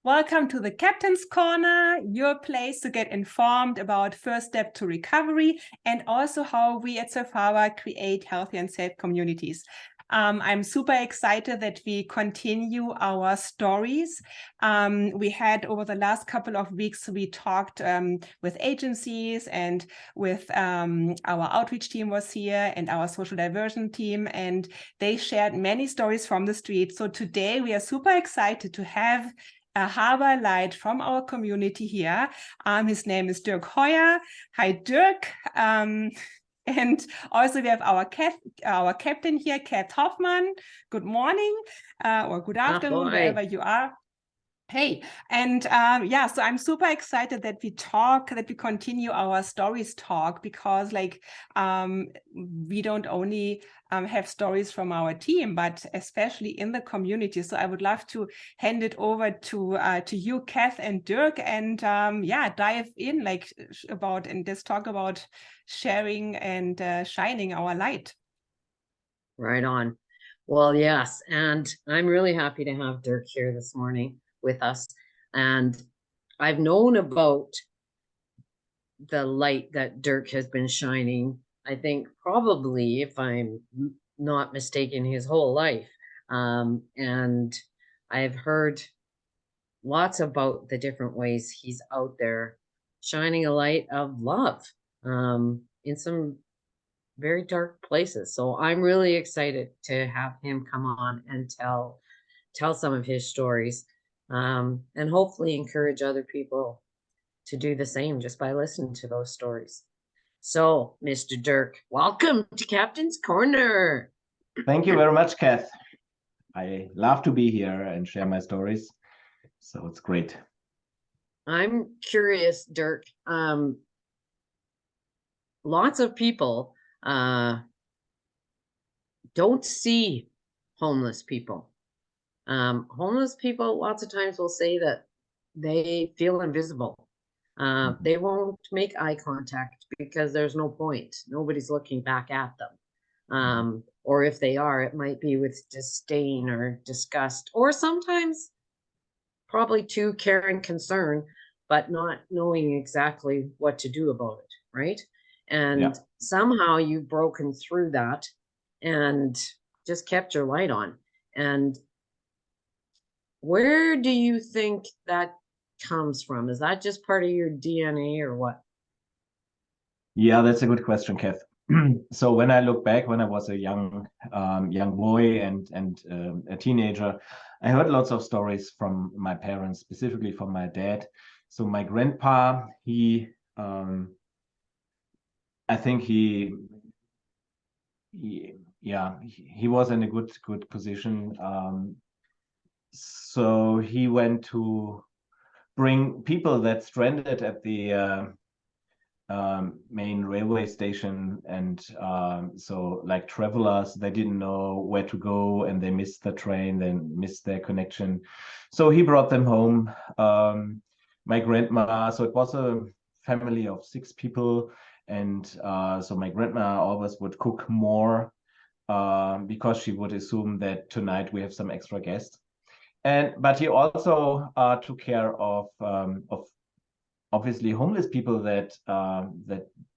Welcome to the Captain's Corner, your place to get informed about first step to recovery and also how we at Safe Harbour create healthy and safe communities. I'm super excited that we continue our stories. We had over the last couple of weeks, we talked with agencies and with our outreach team was here and our social diversion team, and they shared many stories from the street. So today we are super excited to have a harbor light from our community here. His name is Dirk Heuer. Hi, Dirk. And also we have our captain here, Kath Hoffman. Good morning or good afternoon, wherever you are. Hey, and so I'm super excited that we continue our stories talk, because we don't only have stories from our team, but especially in the community. So I would love to hand it over to you, Kath and Dirk, and dive in and just talk about sharing and shining our light. Right on. Well, yes, and I'm really happy to have Dirk here this morning with us. And I've known about the light that Dirk has been shining, I think probably, if I'm not mistaken, his whole life. And I've heard lots about the different ways he's out there shining a light of love in some very dark places. So I'm really excited to have him come on and tell some of his stories, and hopefully encourage other people to do the same just by listening to those stories. So, Mr. Dirk, welcome to Captain's Corner. Thank you very much, Kath. I love to be here and share my stories. So it's great. I'm curious, Dirk. Lots of people don't see homeless people. Homeless people lots of times will say that they feel invisible. They won't make eye contact because there's no point. Nobody's looking back at them. Or if they are, it might be with disdain or disgust, or sometimes probably too care and concern, but not knowing exactly what to do about it, right? And somehow you've broken through that and just kept your light on. And where do you think that comes from? Is that just part of your DNA or what? Yeah, that's a good question, Kath. So when I look back, when I was a young boy and a teenager, I heard lots of stories from my parents, specifically from my dad. So my grandpa, I think he was in a good position. So he went to bring people that stranded at the main railway station, and so like travelers, they didn't know where to go and they missed the train, they missed their connection. So he brought them home. My grandma, so it was a family of 6 people, and so my grandma always would cook more because she would assume that tonight we have some extra guests. But he also took care of obviously homeless people that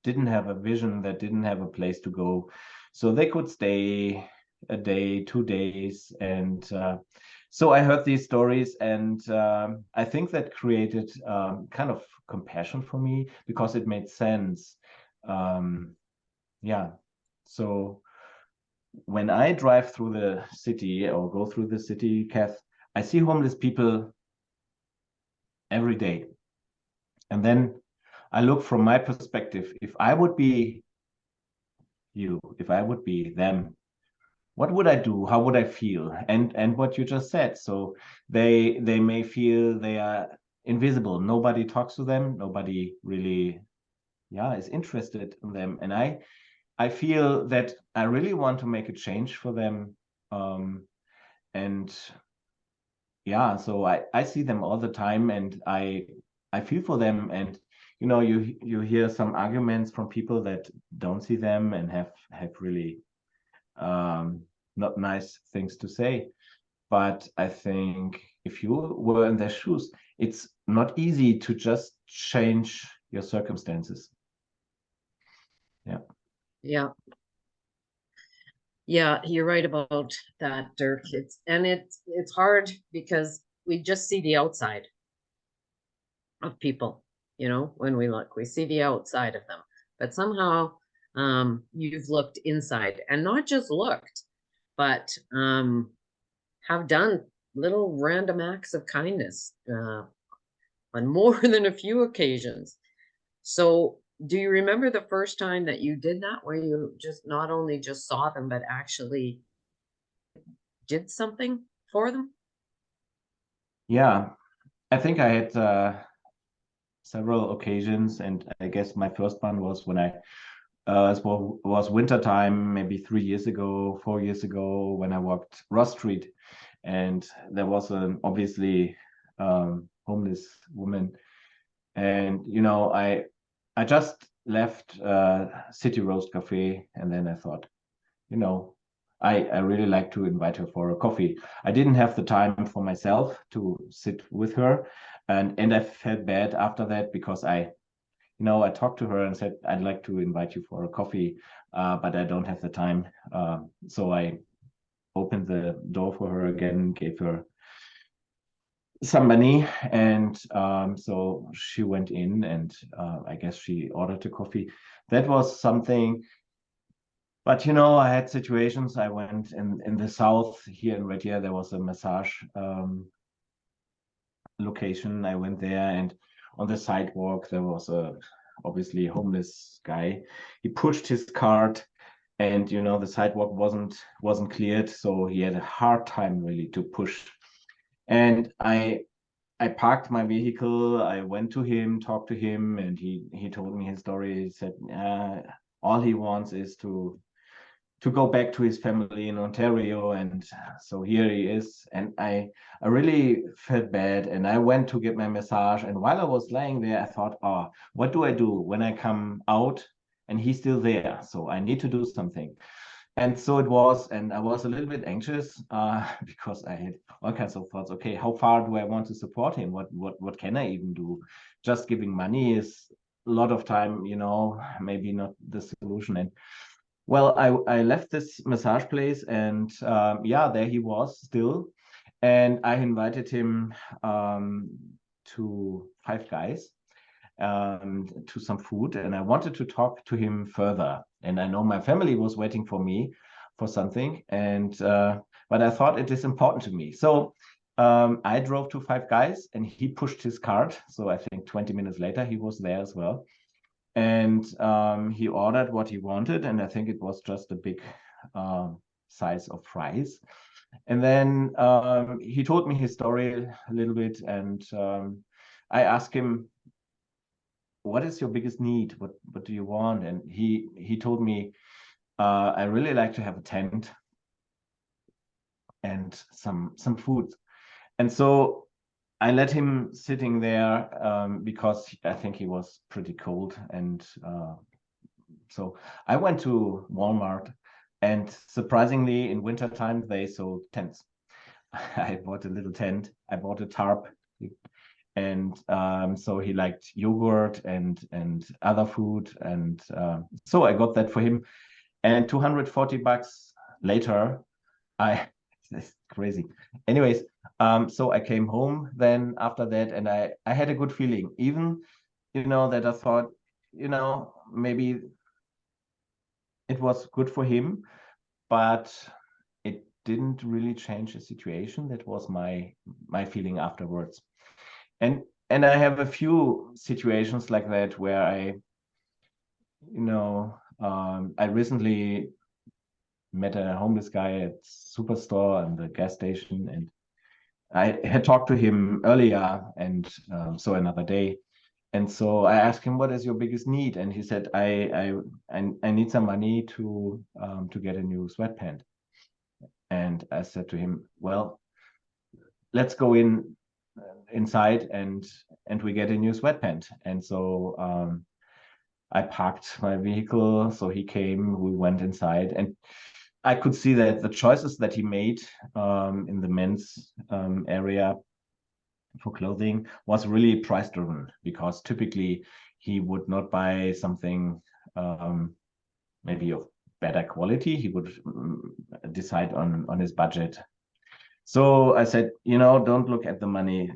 didn't have a vision, that didn't have a place to go, so they could stay a day, 2 days, and so I heard these stories, and I think that created kind of compassion for me because it made sense. So when I drive through the city or go through the city, Kath, I see homeless people every day. And then I look from my perspective, if I would be you, if I would be them, what would I do? How would I feel? And what you just said. So they may feel they are invisible. Nobody talks to them. Nobody really is interested in them. And I feel that I really want to make a change for them. So I see them all the time, and I feel for them. And you hear some arguments from people that don't see them and have really not nice things to say. But I think if you were in their shoes, it's not easy to just change your circumstances. Yeah. Yeah. Yeah, you're right about that, Dirk. It's hard because we just see the outside of people, when we look, we see the outside of them. But somehow you've looked inside, and not just looked, but have done little random acts of kindness on more than a few occasions. So do you remember the first time that you did that, where you just not only just saw them, but actually did something for them? Yeah, I think I had several occasions, and I guess my first one was when it was winter time, maybe 3 years ago, 4 years ago, when I walked Ross Street, and there was an obviously homeless woman, and I just left City Roast Cafe, and then I thought, I really like to invite her for a coffee. I didn't have the time for myself to sit with her, and I felt bad after that because I talked to her and said, I'd like to invite you for a coffee, but I don't have the time. So I opened the door for her again, gave her some money, and so she went in, and I guess she ordered a coffee. That was something. But I had situations. I went in the south here in Red Deer. There was a massage location. I went there, and on the sidewalk there was a obviously homeless guy. He pushed his cart, and the sidewalk wasn't cleared, so he had a hard time really to push. And I parked my vehicle. I went to him, talked to him, and he told me his story. He said all he wants is to go back to his family in Ontario, and so here he is. And I really felt bad, and I went to get my massage. And while I was laying there, I thought, oh, what do I do when I come out and he's still there? So I need to do something. And so it was, and I was a little bit anxious because I had all kinds of thoughts. Okay, how far do I want to support him? What can I even do? Just giving money is a lot of time, maybe not the solution. And well, I left this massage place, and there he was still. And I invited him to Five Guys, to some food, and I wanted to talk to him further. And I know my family was waiting for me for something, and but I thought it is important to me. So I drove to Five Guys, and he pushed his cart. So I think 20 minutes later, he was there as well. And he ordered what he wanted, and I think it was just a big size of fries. And then he told me his story a little bit, and I asked him, what is your biggest need? What do you want? And he told me, I really like to have a tent and some food. And so I let him sitting there because I think he was pretty cold. And so I went to Walmart, and surprisingly, in wintertime, they sold tents. I bought a little tent. I bought a tarp. And so he liked yogurt and other food. And so I got that for him. And $240 later, it's crazy. Anyways, so I came home then after that, and I had a good feeling, even, that I thought, maybe it was good for him, but it didn't really change the situation. That was my feeling afterwards. And I have a few situations like that where I recently met a homeless guy at Superstore and the gas station, and I had talked to him earlier, and so another day. And so I asked him, what is your biggest need? And he said, I need some money to get a new sweatpant. And I said to him, well, let's go inside and we get a new sweatpant. And so I parked my vehicle. So he came, we went inside, and I could see that the choices that he made in the men's area for clothing was really price driven, because typically he would not buy something maybe of better quality. He would decide on his budget. So I said, don't look at the money.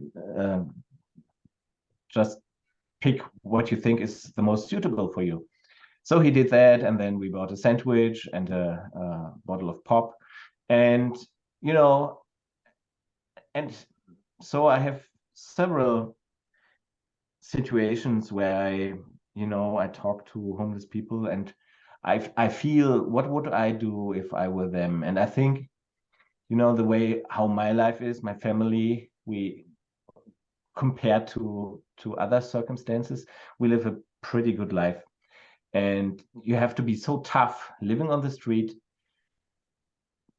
Just pick what you think is the most suitable for you. So he did that, and then we bought a sandwich and a bottle of pop, and and so I have several situations where I talk to homeless people, and I feel, what would I do if I were them? And I think, the way how my life is, my family, we, compared to other circumstances, we live a pretty good life. And you have to be so tough living on the street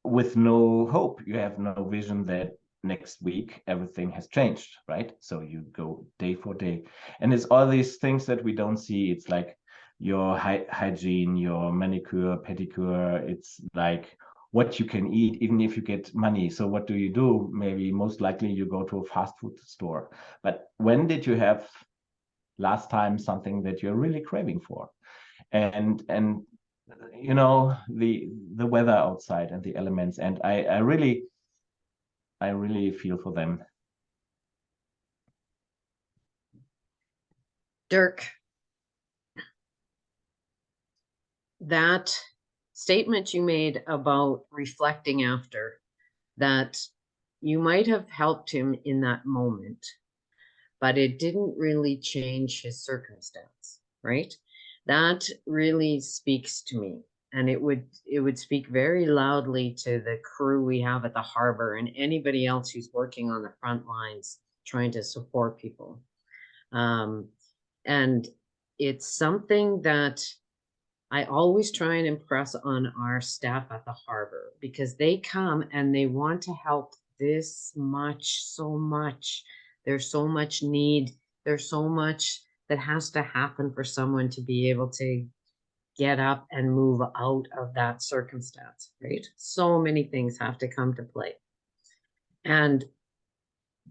with no hope. You have no vision that next week everything has changed, right? So you go day for day, and it's all these things that we don't see. It's like your hygiene, your manicure, pedicure. It's like what you can eat, even if you get money. So what do? Maybe most likely you go to a fast food store. But when did you have last time something that you're really craving for? And the weather outside and the elements, and I really feel for them. Dirk, that statement you made about reflecting after, that you might have helped him in that moment, but it didn't really change his circumstance, right? That really speaks to me. And it would speak very loudly to the crew we have at the harbor and anybody else who's working on the front lines trying to support people. And it's something that I always try and impress on our staff at the harbor, because they come and they want to help this much, so much. There's so much need. There's so much that has to happen for someone to be able to get up and move out of that circumstance, right? So many things have to come to play. And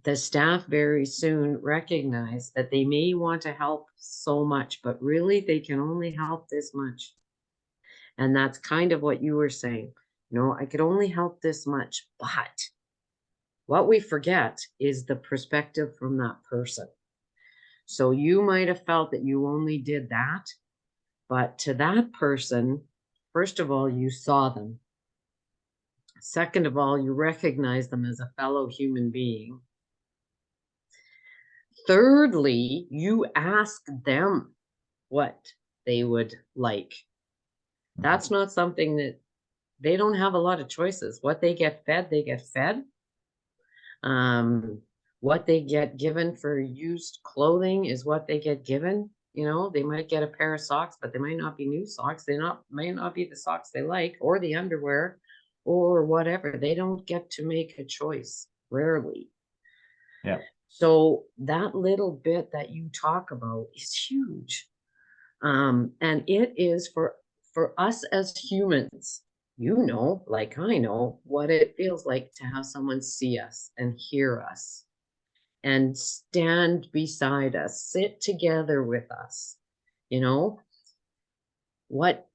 the staff very soon recognize that they may want to help so much, but really they can only help this much. And that's kind of what you were saying. I could only help this much, but what we forget is the perspective from that person. So you might have felt that you only did that, but to that person, first of all, you saw them. Second of all, you recognize them as a fellow human being. Thirdly, you ask them what they would like. That's not something that they don't have a lot of choices. What they get fed, they get fed. What they get given for used clothing is what they get given. They might get a pair of socks, but they might not be new socks. May not be the socks they like, or the underwear, or whatever. They don't get to make a choice, rarely. Yeah. So that little bit that you talk about is huge. And it is for us as humans, like I know what it feels like to have someone see us and hear us and stand beside us, sit together with us. What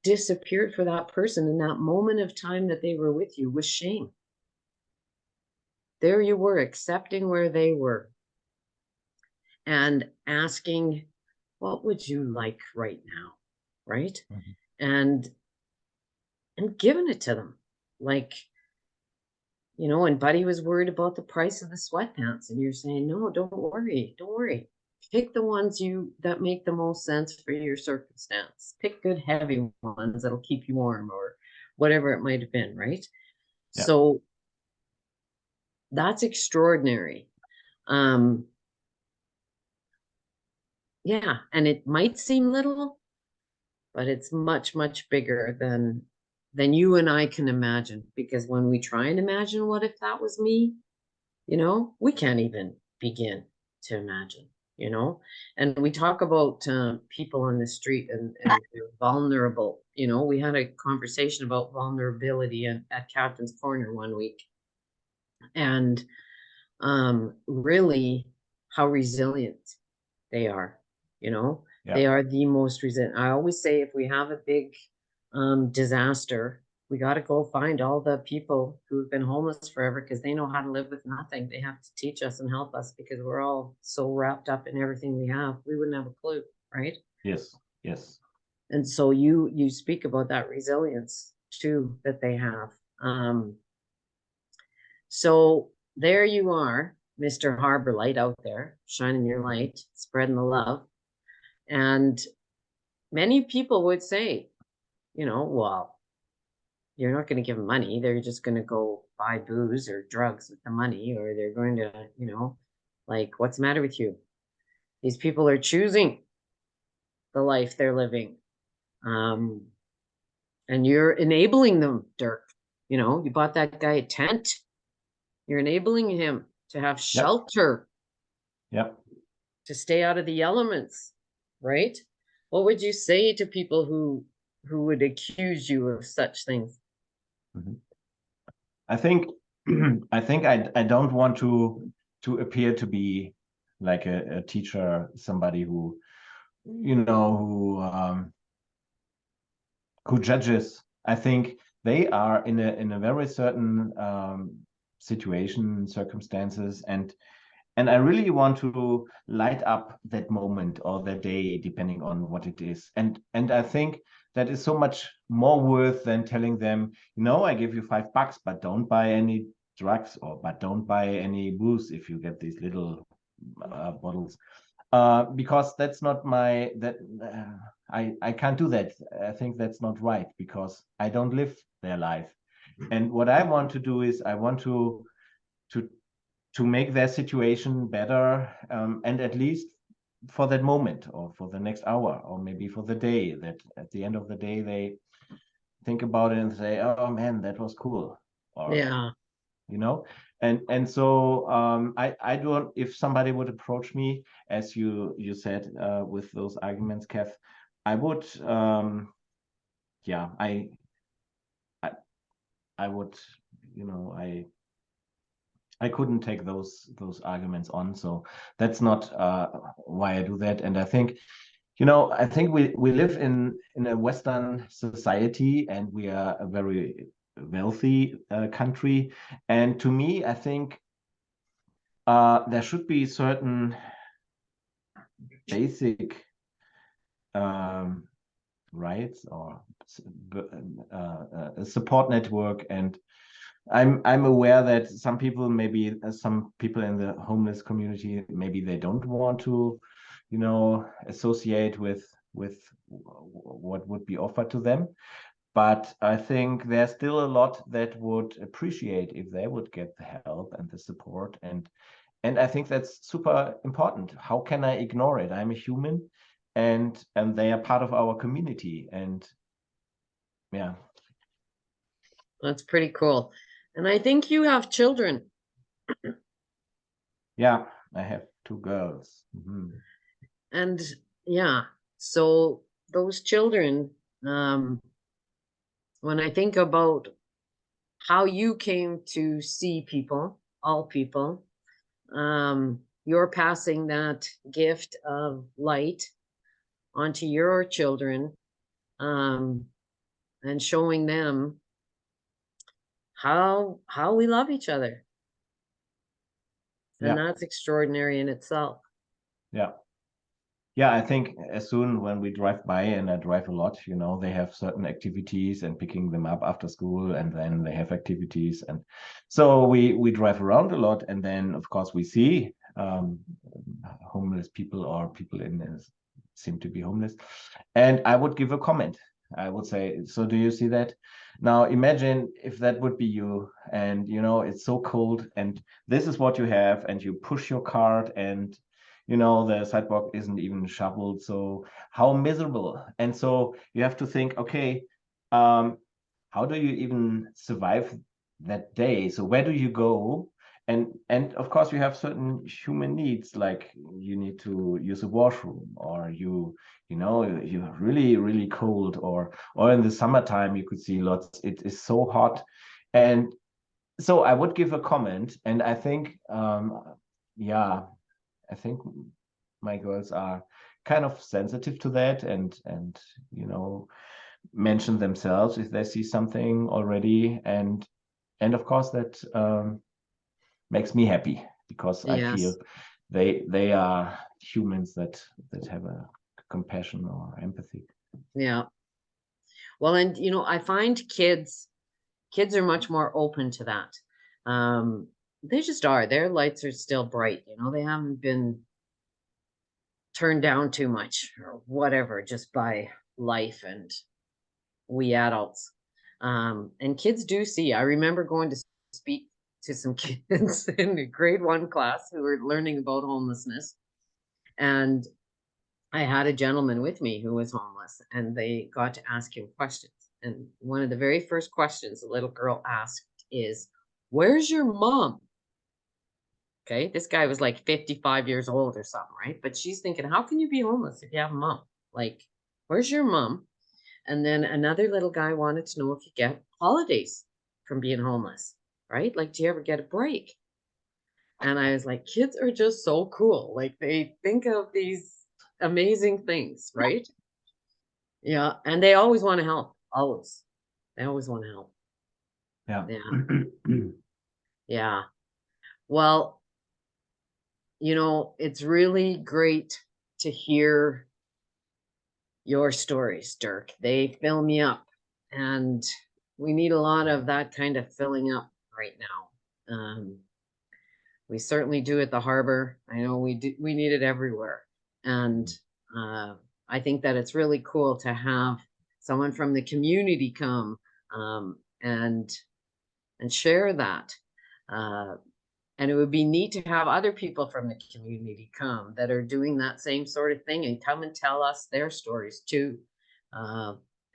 disappeared for that person in that moment of time that they were with you was shame. There you were, accepting where they were and asking, what would you like right now? Right? Mm-hmm. And giving it to them. Like, and Buddy was worried about the price of the sweatpants, and you're saying, no, don't worry. Pick the ones that make the most sense for your circumstance. Pick good heavy ones that'll keep you warm, or whatever it might have been, right? Yeah. So that's extraordinary. Yeah, and it might seem little, but it's much, much bigger than you and I can imagine. Because when we try and imagine what if that was me, we can't even begin to imagine. you know. And we talk about people on the street and they're vulnerable. You know, we had a conversation about vulnerability at Captain's Corner one week, and really how resilient they are. You know, Yeah. they are the most resilient. I always say if we have a big disaster, we got to go find all the people who've been homeless forever, because they know how to live with nothing. They have to teach us and help us, because we're all so wrapped up in everything we have. We wouldn't have a clue, right? Yes. Yes. And so you speak about that resilience too that they have. So there you are, Mr. Harbor Light, out there shining your light, spreading the love. And many people would say, you know, well, you're not going to give them money. They're just going to go buy booze or drugs with the money, or they're going to, you know, like, what's the matter with you? These people are choosing the life they're living. And you're enabling them, Dirk. You know, you bought that guy a tent. You're enabling him to have shelter. Yep. To stay out of the elements, right? What would you say to people who would accuse you of such things? I think I don't want to appear to be like a teacher, somebody who, you know, who judges. I think they are in a very certain situation, circumstances, and I really want to light up that moment or that day, depending on what it is. And I think that is so much more worth than telling them, you know, I give you $5, but don't buy any drugs, or but don't buy any booze if you get these little bottles. Because that's not my I can't do that. I think that's not right, because I don't live their life. And what I want to do is I want to make their situation better, and at least for that moment, or for the next hour, or maybe for the day, that at the end of the day they think about it and say, oh man, that was cool, or Yeah. you know. And so I don't, if somebody would approach me, as you said, with those arguments, Kev, I would yeah, I would, you know, I couldn't take those arguments on. So that's not why I do that. And I think, you know, I think we live in a Western society, and we are a very wealthy country. And to me, I think there should be certain basic rights, or a support network. And I'm aware that some people, maybe some people in the homeless community, maybe they don't want to, you know, associate with what would be offered to them. But I think there's still a lot that would appreciate if they would get the help and the support. And I think that's super important. How can I ignore it? I'm a human, and they are part of our community. And yeah. That's pretty cool. And I think you have children. Yeah, I have 2 girls. And yeah, so those children, when I think about how you came to see people, all people, you're passing that gift of light onto your children, and showing them how we love each other. And that's extraordinary in itself. Yeah. Yeah, I think as soon when we drive by, and I drive a lot, you know, they have certain activities, and picking them up after school, and then they have activities. And so we drive around a lot, and then of course we see homeless people, or people seem to be homeless. And I would give a comment. I would say, so do you see that? Now imagine if that would be you, and you know, it's so cold, and this is what you have, and you push your cart, and you know, the sidewalk isn't even shoveled. So how miserable. And so you have to think, okay, how do you even survive that day? So where do you go? and of course you have certain human needs, like you need to use a washroom, or you're really cold, or in the summertime you could see lots, it is so hot. And so I would give a comment, and I think yeah, I think my girls are kind of sensitive to that, and mention themselves if they see something already, and of course that makes me happy, because I Yes. feel they are humans that have a compassion or empathy. Yeah. Well, and I find kids are much more open to that. They just are. Their lights are still bright. They haven't been turned down too much or whatever, just by life and we adults. And kids do see. I remember going to speak to some kids in the grade 1 class who were learning about homelessness. And I had a gentleman with me who was homeless, and they got to ask him questions. And one of the very first questions the little girl asked is, "Where's your mom?" Okay, this guy was like 55 years old or something, right? But she's thinking, how can you be homeless if you have a mom? Like, where's your mom? And then another little guy wanted to know if you get holidays from being homeless, right? Like, do you ever get a break? And I was like, kids are just so cool. Like, they think of these amazing things, right? Yeah. And they always want to help. Always. They always want to help. Yeah. Yeah. Yeah. Well, it's really great to hear your stories, Dirk. They fill me up, and we need a lot of that kind of filling up right now. We certainly do at the harbor. I know we do. We need it everywhere, and I think that it's really cool to have someone from the community come and share that. And it would be neat to have other people from the community come that are doing that same sort of thing and come and tell us their stories too.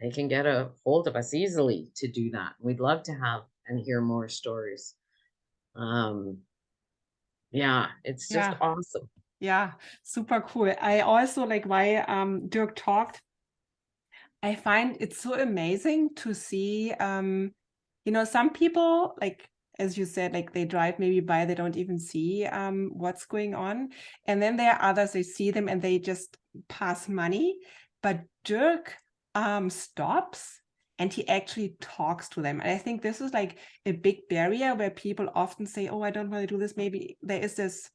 They can get a hold of us easily to do that. We'd love to have and hear more stories. Yeah, it's just awesome. Yeah, super cool. I also like why Dirk talked. I find it so amazing to see, some people, like, as you said, like they drive maybe by, they don't even see what's going on. And then there are others, they see them and they just pass money. But Dirk stops and he actually talks to them. And I think this is like a big barrier where people often say, oh, I don't want to do this. Maybe there is this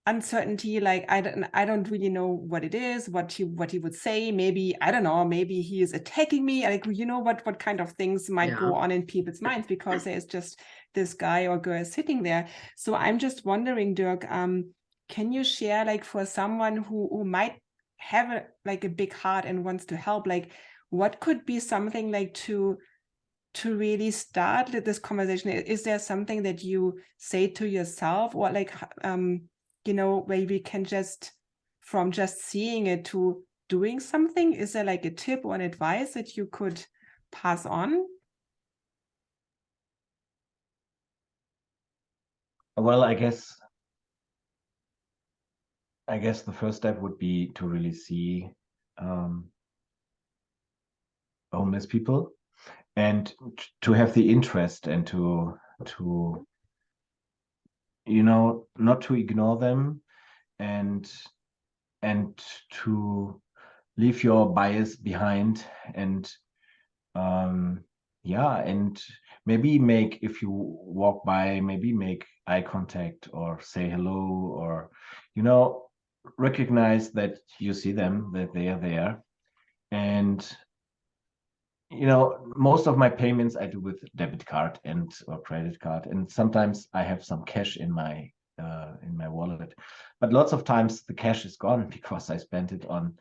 uncertainty, like I don't really know what it is, what he would say. Maybe I don't know, maybe he is attacking me, like what kind of things might go on in people's minds because there's just this guy or girl sitting there. So I'm just wondering, Dirk, can you share, like, for someone who might have a big heart and wants to help, like what could be something like to really start this conversation? Is there something that you say to yourself, or like where we can from just seeing it to doing something? Is there like a tip or an advice that you could pass on? Well, I guess the first step would be to really see homeless people, and to have the interest, and to not to ignore them, and to leave your bias behind, and and maybe if you walk by, maybe make eye contact or say hello, or recognize that you see them, that they are there. And most of my payments I do with debit card or credit card, and sometimes I have some cash in my wallet, but lots of times the cash is gone because I spent it on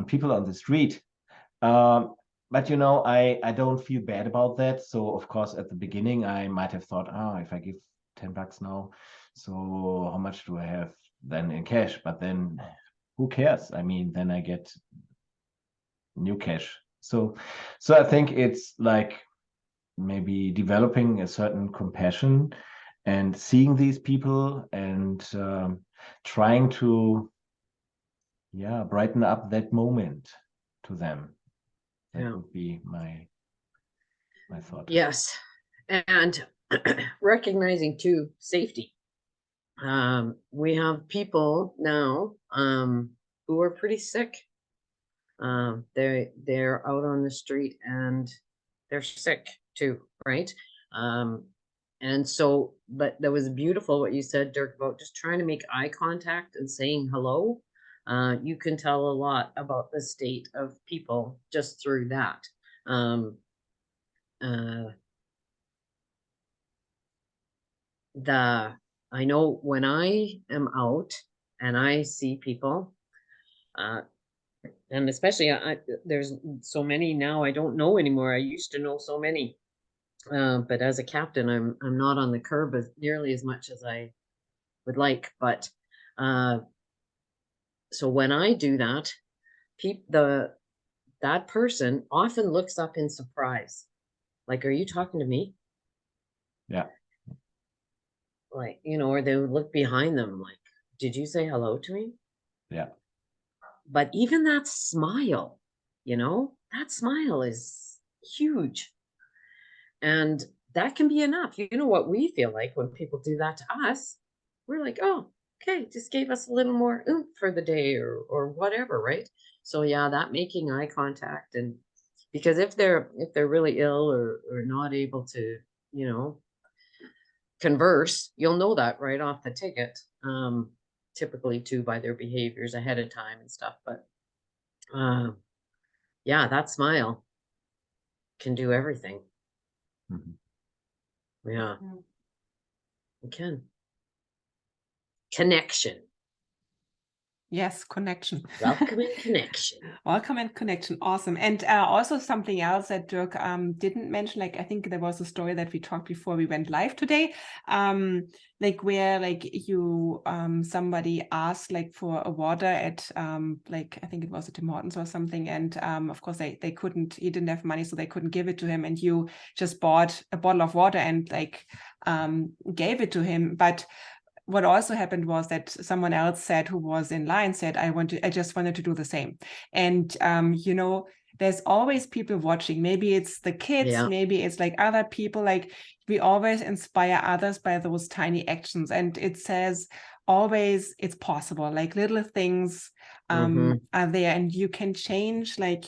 people on the street. But I don't feel bad about that. So of course at the beginning I might have thought, if I give $10 now, so how much do I have then in cash? But then who cares? I mean, then I get new cash. So I think it's like maybe developing a certain compassion, and seeing these people and trying to brighten up that moment to them. That would be my thought. Yes, and recognizing too safety. We have people now who are pretty sick. They're out on the street and they're sick too, right? And so, but that was beautiful what you said, Dirk, about just trying to make eye contact and saying hello. You can tell a lot about the state of people just through that. I know when I am out and I see people, and especially there's so many now I don't know anymore. I used to know so many, but as a captain, I'm not on the curb nearly as much as I would like. But so when I do that, that person often looks up in surprise, like, "Are you talking to me?" Yeah. Like, or they would look behind them, like, "Did you say hello to me?" Yeah. But even that smile, that smile is huge. And that can be enough. You know what we feel like when people do that to us? We're like, oh, okay, just gave us a little more oomph for the day or whatever, right? So yeah, that making eye contact, and because if they're really ill or not able to, converse, you'll know that right off the ticket. Typically too by their behaviors ahead of time and stuff. But yeah, that smile can do everything. Yeah, it can. Connection. Yes, connection. Welcome and connection. Welcome and connection. Awesome. And also something else that Dirk didn't mention, like I think there was a story that we talked before we went live today, like where like you somebody asked like for a water at like I think it was at Tim Hortons or something, and of course they couldn't, he didn't have money, so they couldn't give it to him, and you just bought a bottle of water and like gave it to him. But what also happened was that someone else said, who was in line, said, I just wanted to do the same. And, there's always people watching. Maybe it's the kids, maybe it's like other people, like we always inspire others by those tiny actions. And it says always it's possible, like little things are there, and you can change like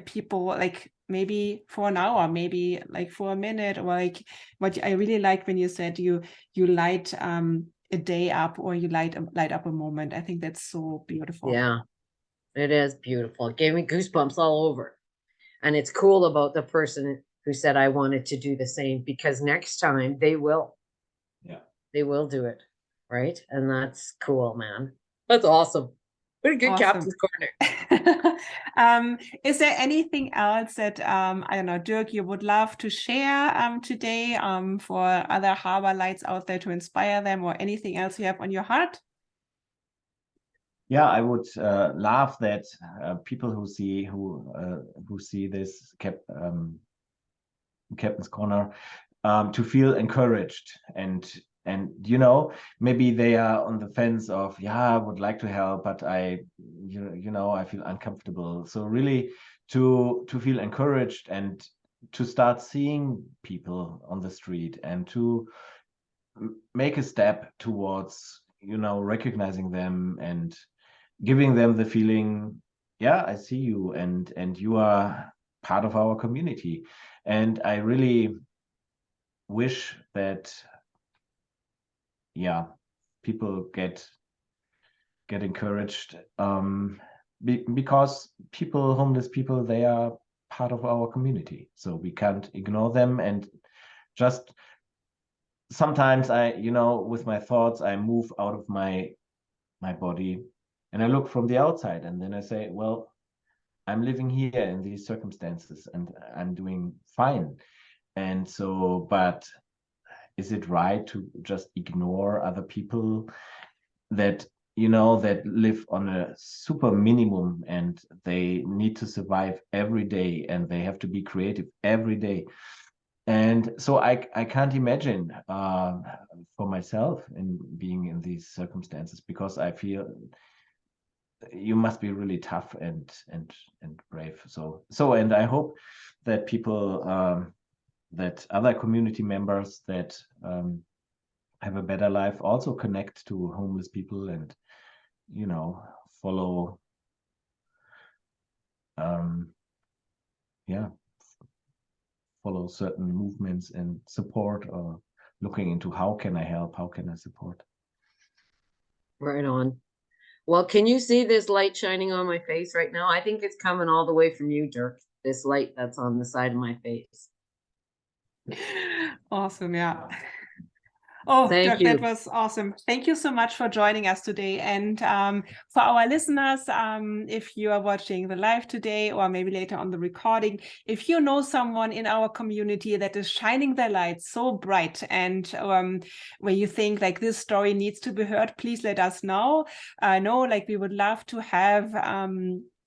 people, like maybe for an hour, maybe like for a minute, or like what I really like when you said you light a day up, or you light up a moment. I think that's so beautiful. Yeah, it is beautiful. It gave me goosebumps all over. And it's cool about the person who said I wanted to do the same, because next time they will. Yeah. They will do it. Right? And that's cool, man. That's awesome. What a good Captain's Corner. Is there anything else that I don't know, Dirk, you would love to share today for other harbor lights out there to inspire them, or anything else you have on your heart? Yeah, I would love that people who see this Captain's Corner to feel encouraged, and maybe they are on the fence of, I would like to help, but I feel uncomfortable. So really to feel encouraged and to start seeing people on the street, and to make a step towards recognizing them and giving them the feeling, I see you, and you are part of our community. And I really wish that people get encouraged, because homeless people, they are part of our community, so we can't ignore them. And just sometimes with my thoughts, I move out of my body, and I look from the outside, and then I say, well, I'm living here in these circumstances and I'm doing fine. And so, but is it right to just ignore other people that that live on a super minimum, and they need to survive every day, and they have to be creative every day? And so I can't imagine for myself in being in these circumstances, because I feel you must be really tough and brave. So and I hope that people, that other community members that have a better life also connect to homeless people, and follow follow certain movements and support, or looking into how can I help, how can I support. Right on. Well, can you see this light shining on my face right now? I think it's coming all the way from you, Dirk. This light that's on the side of my face. Awesome. Yeah. Oh, Thank Dirk, you. that was awesome. Thank you so much for joining us today. And for our listeners, if you are watching the live today, or maybe later on the recording, if you know someone in our community that is shining their light so bright, and where you think like this story needs to be heard, please let us know. We would love to have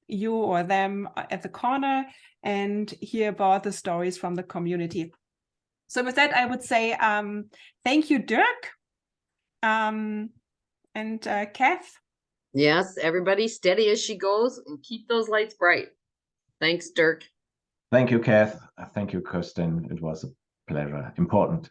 you or them at the corner and hear about the stories from the community. So with that, I would say thank you, Dirk, and Kath. Yes, everybody steady as she goes and keep those lights bright. Thanks, Dirk. Thank you, Kath. Thank you, Kirsten. It was a pleasure. Important.